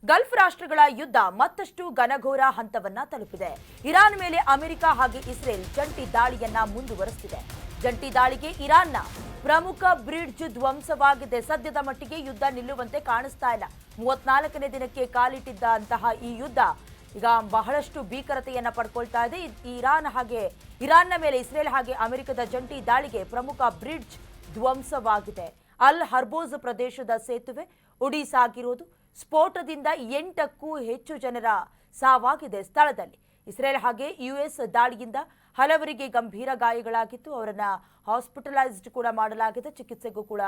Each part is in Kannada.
ಗಲ್ಫ್ ರಾಷ್ಟ್ರಗಳ ಯುದ್ಧ ಮತ್ತಷ್ಟು ಘನಘೋರ ಹಂತವನ್ನ ತಲುಪಿದೆ. ಇರಾನ್ ಮೇಲೆ ಅಮೆರಿಕ ಹಾಗೆ ಇಸ್ರೇಲ್ ಜಂಟಿ ದಾಳಿಯನ್ನ ಮುಂದುವರೆಸಿದೆ. ಜಂಟಿ ದಾಳಿಗೆ ಇರಾನ್ನ ಪ್ರಮುಖ ಬ್ರಿಡ್ಜ್ ಧ್ವಂಸವಾಗಿದೆ. ಸದ್ಯದ ಮಟ್ಟಿಗೆ ಯುದ್ಧ ನಿಲ್ಲುವಂತೆ ಕಾಣಿಸ್ತಾ ಇಲ್ಲ. 34ನೇ ದಿನಕ್ಕೆ ಕಾಲಿಟ್ಟಿದ್ದಂತಹ ಈ ಯುದ್ಧ ಈಗ ಬಹಳಷ್ಟು ಭೀಕರತೆಯನ್ನ ಪಡ್ಕೊಳ್ತಾ ಇದೆ. ಇರಾನ್ನ ಮೇಲೆ ಇಸ್ರೇಲ್ ಹಾಗೆ ಅಮೆರಿಕದ ಜಂಟಿ ದಾಳಿಗೆ ಪ್ರಮುಖ ಬ್ರಿಡ್ಜ್ ಧ್ವಂಸವಾಗಿದೆ. ಅಲ್ ಹರ್ಬೋಜ್ ಪ್ರದೇಶದ ಸೇತುವೆ ಒಡಿಸಾಗಿರೋದು. ಸ್ಫೋಟದಿಂದ 8ಕ್ಕೂ ಹೆಚ್ಚು ಜನರ ಸಾವಾಗಿದೆ ಸ್ಥಳದಲ್ಲಿ. ಇಸ್ರೇಲ್ ಹಾಗೆ ಯುಎಸ್ ದಾಳಿಯಿಂದ ಹಲವರಿಗೆ ಗಂಭೀರ ಗಾಯಗಳಾಗಿತ್ತು. ಅವರನ್ನ ಹಾಸ್ಪಿಟಲೈಸ್ಡ್ ಕೂಡ ಮಾಡಲಾಗಿದೆ, ಚಿಕಿತ್ಸೆಗೂ ಕೂಡ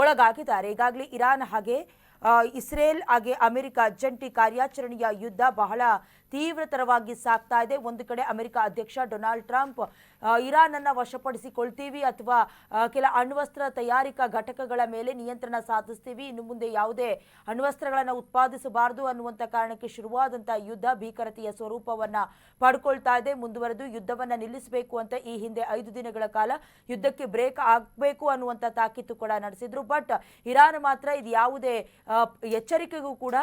ಒಳಗಾಗಿದ್ದಾರೆ. ಈಗಾಗಲೇ ಇರಾನ್ ಹಾಗೆ ಇಸ್ರೇಲ್ ಹಾಗೆ ಅಮೆರಿಕ ಜಂಟಿ ಕಾರ್ಯಾಚರಣೆಯ ಯುದ್ಧ ಬಹಳ ತೀವ್ರತರವಾಗಿ ಸಾಗ್ತಾ ಇದೆ. ಒಂದು ಕಡೆ ಅಮೆರಿಕ ಅಧ್ಯಕ್ಷ ಡೊನಾಲ್ಡ್ ಟ್ರಂಪ್ ಇರಾನ್ ಅನ್ನ ವಶಪಡಿಸಿಕೊಳ್ತೀವಿ ಅಥವಾ ಕೆಲ ಅಣ್ವಸ್ತ್ರ ತಯಾರಿಕಾ ಘಟಕಗಳ ಮೇಲೆ ನಿಯಂತ್ರಣ ಸಾಧಿಸ್ತೀವಿ, ಇನ್ನು ಮುಂದೆ ಯಾವುದೇ ಅಣ್ವಸ್ತ್ರಗಳನ್ನು ಉತ್ಪಾದಿಸಬಾರದು ಅನ್ನುವಂಥ ಕಾರಣಕ್ಕೆ ಶುರುವಾದಂತಹ ಯುದ್ಧ ಭೀಕರತೆಯ ಸ್ವರೂಪವನ್ನ ಪಡ್ಕೊಳ್ತಾ ಇದೆ. ಮುಂದುವರೆದು ಯುದ್ಧವನ್ನ ನಿಲ್ಲಿಸಬೇಕು ಅಂತ ಈ ಹಿಂದೆ 5 ದಿನಗಳ ಕಾಲ ಯುದ್ಧಕ್ಕೆ ಬ್ರೇಕ್ ಆಗಬೇಕು ಅನ್ನುವಂಥ ತಾಕೀತು ಕೂಡ ನಡೆಸಿದ್ರು. ಬಟ್ ಇರಾನ್ ಮಾತ್ರ ಇದು ಯಾವುದೇ ಎಚ್ಚರಿಕೆಗೂ ಕೂಡ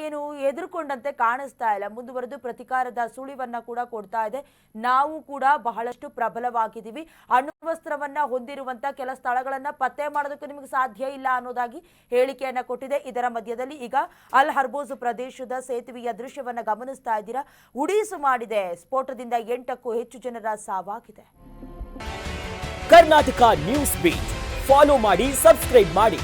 ಏನು ಎದುರುಕೊಂಡಂತೆ ಕಾಣಿಸ್ತಾ ಇಲ್ಲ. ಮುಂದುವರೆದು ಪ್ರತಿಕಾರದ ಸುಳಿವನ್ನ ಕೂಡ ಕೊಡ್ತಾ ಇದೆ. ನಾವು ಕೂಡ ಬಹಳಷ್ಟು ಪ್ರಬಲವಾಗಿದ್ದೀವಿ, ಅಣ್ವಸ್ತ್ರವನ್ನ ಹೊಂದಿರುವಂತ ಕೆಲ ಸ್ಥಳಗಳನ್ನ ಪತ್ತೆ ಮಾಡೋದಕ್ಕೆ ನಿಮಗೆ ಸಾಧ್ಯ ಇಲ್ಲ ಅನ್ನೋದಾಗಿ ಹೇಳಿಕೆಯನ್ನ ಕೊಟ್ಟಿದೆ. ಇದರ ಮಧ್ಯದಲ್ಲಿ ಈಗ ಅಲ್ ಹರ್ಬೋಜ್ ಪ್ರದೇಶದ ಸೇತುವೆಯ ದೃಶ್ಯವನ್ನ ಗಮನಿಸ್ತಾ ಇದ್ದೀರಾ. ಉಡೀಸು ಮಾಡಿದೆ. ಸ್ಫೋಟದಿಂದ 8ಕ್ಕೂ ಹೆಚ್ಚು ಜನರ ಸಾವಾಗಿದೆ. ಕರ್ನಾಟಕ ನ್ಯೂಸ್ ಬೀಟ್ ಫಾಲೋ ಮಾಡಿ, ಸಬ್ಸ್ಕ್ರೈಬ್ ಮಾಡಿ.